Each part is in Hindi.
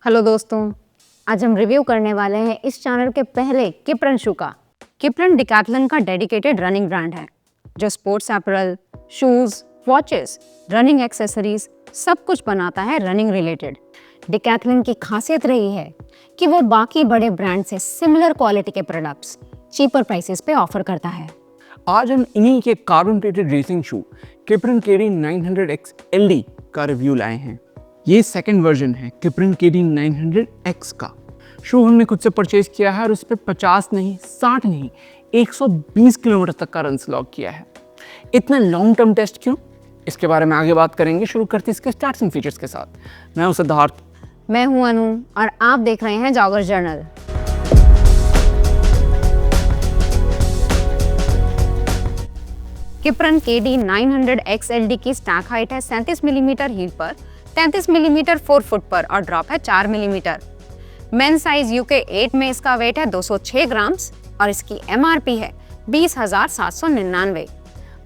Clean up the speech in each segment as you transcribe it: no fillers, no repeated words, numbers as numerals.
हेलो दोस्तों, आज हम रिव्यू करने वाले हैं इस चैनल के पहले किप्रन शू का। किप्रन डिकैथलॉन का डेडिकेटेड रनिंग ब्रांड है जो sports apparel, shoes, watches, running accessories सब कुछ बनाता है रनिंग रिलेटेड। डिकैथलॉन की खासियत रही है कि वो बाकी बड़े ब्रांड से सिमिलर क्वालिटी के प्रोडक्ट्स चीपर प्राइसेस पे ऑफर करता है। आज हम इन्हीं के कार्बन प्लेटेड रेसिंग शू किप्रन केडी 900X LD का रिव्यू लाए हैं। ये सेकंड वर्जन है किप्रन केडी 900X का। शू हमने खुद से परचेज किया है और उस पर 50 नहीं, 60 नहीं, 120 किलोमीटर तक का रन लॉग किया है। इतना लॉन्ग टर्म टेस्ट क्यों, इसके बारे में आगे बात करेंगे। शुरू करते हैं इसके स्टैट्स एंड फीचर्स के साथ। मैं हूं सिद्धार्थ। मैं हूं अनु और आप देख रहे हैं jogger journal. Kiprun KD 900X LD की स्टैक हाइट है 37 मिलीमीटर हील पर, 33 मिलीमीटर 4 फुट पर और ड्रॉप है 4 मिलीमीटर। मेन साइज UK 8 में इसका वेट है 206 ग्राम्स और इसकी MRP है 20,799,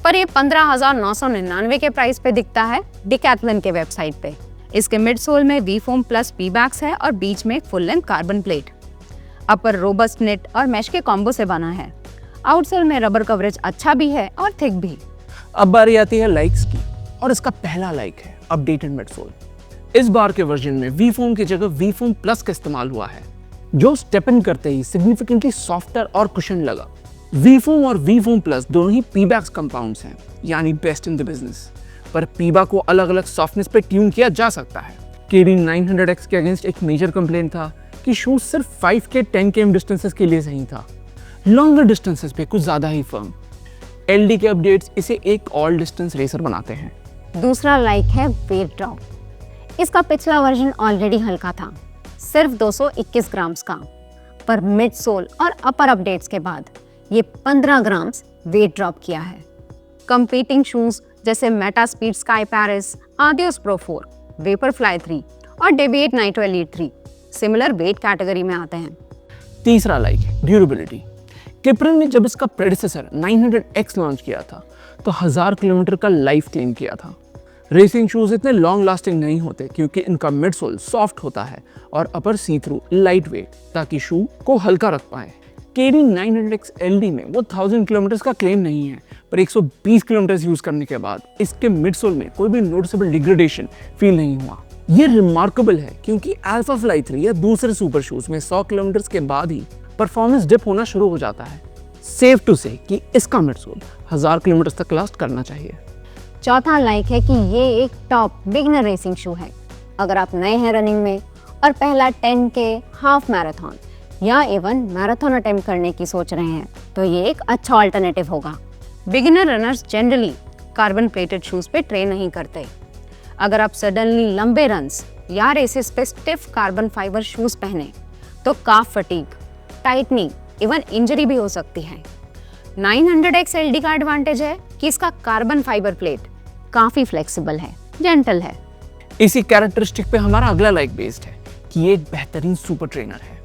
पर ये 15,999 के प्राइस पे दिखता है डिकैथलॉन के वेबसाइट पे। इसके मिड सोल में V foam plus Pebax है और बीच में full length carbon plate. Upper robust net और मैश के कॉम्बो से बना है। आउटसोल में रबर कवरेज अच्छा भी है और थिक भी। अब बारी आती है लाइक्स की और इसका पहला लाइक है अपडेटेड मिडसोल। इस बार के वर्जन में वी फोम की जगह वी फोम प्लस का इस्तेमाल हुआ है जो स्टेप इन करते ही सिग्निफिकेंटली सॉफ्टर और कुशन लगा। वी फोम और वी फोम प्लस दोनों ही पीबैक्स कंपाउंड्स हैं, यानी बेस्ट इन द बिजनेस, पर पीबा को अलग अलग सॉफ्टनेस पे ट्यून किया जा सकता है। केडी 900X के अगेंस्ट एक मेजर कंप्लेंट था कि शू सिर्फ 5K 10km डिस्टेंसेस के लिए सही था, लॉन्गर डिस्टेंसेस पे कुछ ज्यादा ही फर्म। LD के अपडेट्स इसे एक ऑल डिस्टेंस रेसर बनाते हैं। दूसरा लाइक है वेट ड्रॉप। इसका पिछला वर्जन ऑलरेडी हल्का था, सिर्फ 221 ग्राम्स का, पर मिड सोल और अपर अपडेट्स के बाद ये 15 ग्राम्स वेट ड्रॉप किया है। कंपीटिंग शूज जैसे Meta speed sky Paris, adios pro 4, वेपरफ्लाई 3 और deviate nitro elite 3 similar weight category में आते हैं। तीसरा लाइक है ड्यूरेबिलिटी। किप्रन ने जब इसका प्रेडिसेसर 900X लॉन्च किया था तो 1000 किलोमीटर का लाइफ क्लेम किया था। रेसिंग शूज इतने लॉन्ग लास्टिंग नहीं होते क्योंकि इनका मिड सोल सॉफ्ट होता है और अपर सी थ्रू लाइट वेट, ताकि शू को हल्का रख पाए। केडी 900X LD में वो 1000 किलोमीटर का क्लेम नहीं है, पर 120 किलोमीटर यूज करने के बाद इसके मिड सोल में कोई भी नोटिसेबल डिग्रेडेशन फील नहीं हुआ। ये रिमार्केबल है क्योंकि अल्फा फ्लाई 3 या दूसरे सुपर शूज में 100 किलोमीटर के बाद ही परफॉर्मेंस डिप होना शुरू हो जाता है। सेफ टू से कि इसका मिड सोल 1000 किलोमीटर तक लास्ट करना चाहिए। चौथा लाइक है कि ये एक टॉप बिगिनर रेसिंग शू है। अगर आप नए हैं रनिंग में और पहला 10K, हाफ मैराथन या इवन मैराथन अटेम्प्ट करने की सोच रहे हैं तो ये एक अच्छा अल्टरनेटिव होगा। Beginner runners generally carbon plated shoes पे ट्रेन नहीं करते। अगर आप सडनली लंबे रन्स या रेसेस पे स्टिफ कार्बन फाइबर शूज पहने तो काफ फटीग, टाइटनिंग, इवन इंजरी भी हो सकती है। 900X LD का एडवांटेज है कि इसका कार्बन फाइबर प्लेट काफी फ्लेक्सिबल है, जेंटल है। इसी कैरेक्टरिस्टिक पे हमारा अगला लाइक बेस्ड है कि ये एक बेहतरीन सुपर ट्रेनर है।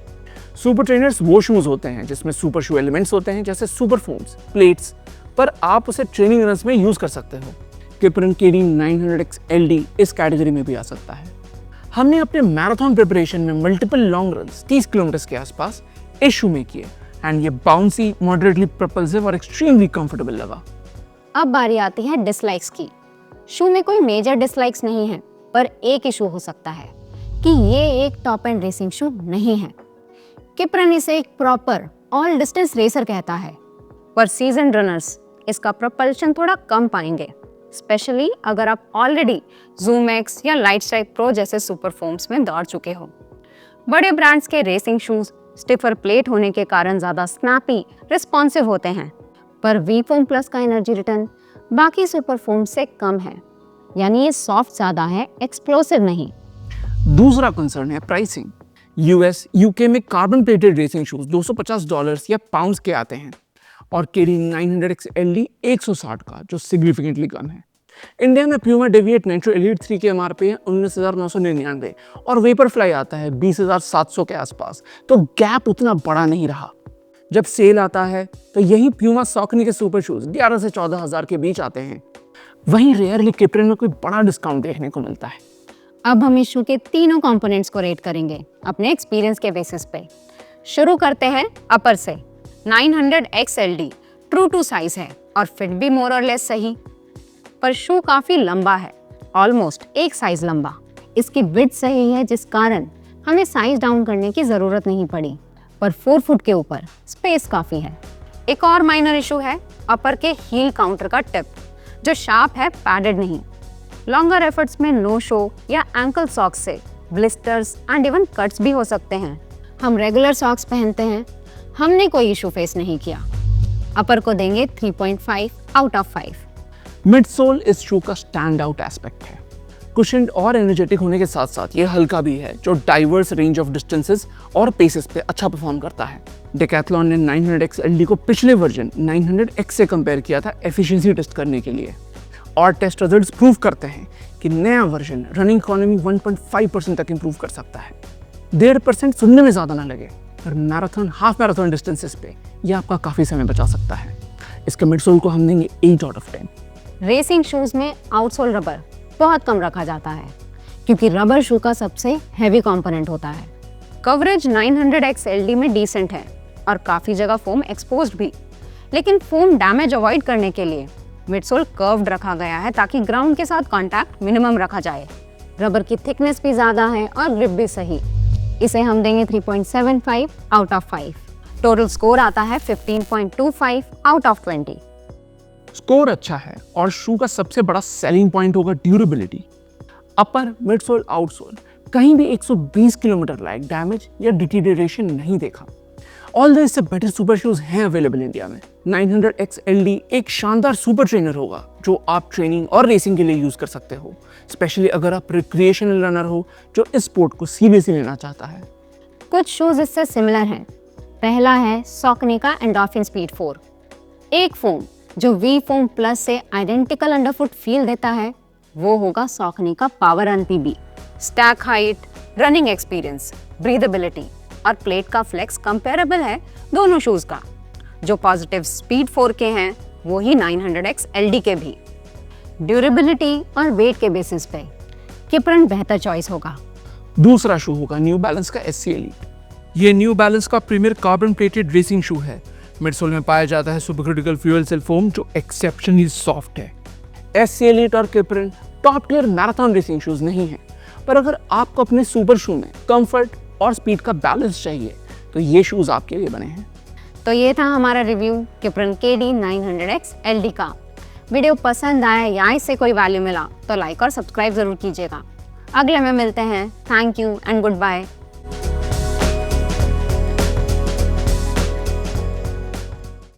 सुपर ट्रेनर्स वो शूज होते हैं जिसमें सुपर शू एलिमेंट्स होते हैं जैसे सुपर फोम्स, प्लेट्स, पर आप उसे ट्रेनिंग रन्स में यूज कर सकते हो। किप्रन केडी 900X LD इस कैटेगरी में भी आ सकता है। हमने अपने मैराथन प्रिपरेशन में मल्टीपल लॉन्ग रन्स 30 किलोमीटर के आसपास इस शू में किए एंड ये बाउंसी, मॉडरेटली प्रपल्सिव और एक्सट्रीमली कंफर्टेबल लगा। अब बारी आती है डिसलाइक्स की। शू में कोई मेजर डिसलाइक्स नहीं है, पर एक इशू हो सकता है कि ये एक टॉप एंड रेसिंग शू नहीं है। किप्रन इसे एक प्रॉपर ऑल डिस्टेंस रेसर कहता है, पर सीजन रनर्स इसका प्रपल्शन थोड़ा कम पाएंगे, स्पेशली अगर आप ऑलरेडी ZoomX या लाइट स्ट्राइक प्रो जैसे सुपर फोम्स में दौड़ चुके हो। बड़े ब्रांड्स के रेसिंग शूज स्टिफर प्लेट होने के कारण ज्यादा स्नैपी, रिस्पॉन्सिव होते हैं, पर वी फोम प्लस का एनर्जी रिटर्न बाकी सुपर फोम से कम है, यानी ये सॉफ्ट ज्यादा है, एक्सप्लोसिव नहीं। दूसरा कंसर्न है प्राइसिंग। US, UK में कार्बन प्लेटेड रेसिंग शूज $250 या पाउंड्स के आते हैं और केडी 900X LD 160 का, जो सिग्निफिकेंटली कम है। इंडिया में प्यूमा डेविएट नाइट्रो एलीट 3 की MRP है 19,999 और वेपरफ्लाई आता है 20,700 के आसपास, तो गैप उतना बड़ा नहीं रहा। जब सेल आता है तो यही प्यूमा सॉकनी के सुपर शूज 11 से 14,000 के बीच आते हैं। वहीं रेयरली किप्रन में कोई बड़ा डिस्काउंट देखने को मिलता है। अब हम इस शू के तीनों कंपोनेंट्स को रेट करेंगे अपने एक्सपीरियंस के बेसिस पे। शुरू करते हैं अपर से। 900 XLD ट्रू टू साइज है और फिट भी मोर और लेस सही, पर शू काफी लंबा है, ऑलमोस्ट एक साइज लंबा। इसकी विड्थ सही है जिस कारण हमें साइज डाउन करने की जरूरत नहीं पड़ी, पर 4 फुट के ऊपर स्पेस काफी है। एक और माइनर इशू है अपर के हील काउंटर का टिप, जो शार्प है, पैडेड नहीं। लॉन्गर एफर्ट्स में नो शो या एंकल सॉक्स से ब्लिस्टर्स एंड इवन कट्स भी हो सकते हैं। हम रेगुलर सॉक्स पहनते हैं, हमने कोई इशू फेस नहीं किया। अपर को देंगे 3.5 आउट ऑफ 5। मिडसोल इस शू का स्टैंड आउट एस्पेक्ट है। कुशन्ड और एनर्जेटिक होने के साथ साथ ये हल्का भी है, जो डाइवर्स रेंज ऑफ डिस्टेंसेस और पेसेस पे अच्छा परफॉर्म करता है। डेकैथलॉन ने 900 XLD को पिछले वर्जन 900 X से कंपेयर किया था एफिशिएंसी टेस्ट करने के लिए, और टेस्ट रिजल्ट्स प्रूव करते हैं कि नया वर्जन रनिंग इकोनॉमी 1.5% तक इंप्रूव कर सकता है। 1.5% सुनने में ज़्यादा ना लगे, पर मैराथन, हाफ मैराथन डिस्टेंसेस पे ये आपका काफ़ी समय बचा सकता है। इसके मिडसोल को हम देंगे 8 आउट ऑफ 10। रेसिंग शूज में आउटसोल रबर बहुत कम रखा जाता है, क्योंकि रबर शू का सबसे हैवी कंपोनेंट होता है। कवरेज 900 XLD में डिसेंट है और काफ़ी जगह फोम एक्सपोज्ड भी, लेकिन फोम डैमेज अवॉइड करने के लिए मिडसोल कर्व्ड रखा गया है ताकि ग्राउंड के साथ कांटेक्ट मिनिमम रखा जाए। रबर की थिकनेस भी ज़्यादा है और ग्रिप भी सही। इसे हम देंगे 3.75 आउट ऑफ 5। टोटल स्कोर आता है 15.25 आउट ऑफ 20। स्कोर अच्छा है और शू का सबसे बड़ा सेलिंग पॉइंट होगा ड्यूरेबिलिटी। अपर, मिडसोल, आउटसोल कहीं भी 120 किलोमीटर लायक डैमेज या डिटीरियरेशन नहीं देखा। ऑल इससे बेटर सुपर शूज हैं अवेलेबल इंडिया में। 900 XLD एक शानदार सुपर ट्रेनर होगा जो आप ट्रेनिंग और रेसिंग के लिए यूज कर सकते हो, स्पेशली अगर आप रिक्रिएशनल रनर हो जो इस स्पोर्ट को सीरियसली लेना चाहता है। कुछ शूज इससे सिमिलर हैं। पहला है सॉकनी का एंडोर्फिन स्पीड 4। एक फोम जो वी फोम प्लस से आइडेंटिकल अंडरफुट फील देता है वो होगा सॉकनी का power run PB। Stack height, running experience, breathability और प्लेट का फ्लेक्स कंपेरेबल है दोनों शूज का। जो पॉजिटिव स्पीड 4 के हैं वो ही 900 XLD के भी। ड्यूरेबिलिटी और वेट के बेसिस पे किप्रन बेहतर चॉइस होगा। दूसरा शू होगा न्यू बैलेंस का SC Elite। ये न्यू बैलेंस का premier carbon plated racing shoe है। मिडसोल में पाया जाता है super critical fuel cell foam जो एक्सेप्शनली सॉफ्ट है। SC Elite और Kiprun top tier marathon racing shoes नहीं हैं, पर अगर आपको अपने सुपर शू में कंफर्ट और स्पीड का बैलेंस चाहिए तो ये शूज आपके लिए बने हैं। तो ये था हमारा रिव्यू किप्रन KD 900 XLD का। वीडियो पसंद आया या इससे कोई वैल्यू मिला तो लाइक और सब्सक्राइब जरूर कीजिएगा। अगले में मिलते हैं। Thank you and good bye.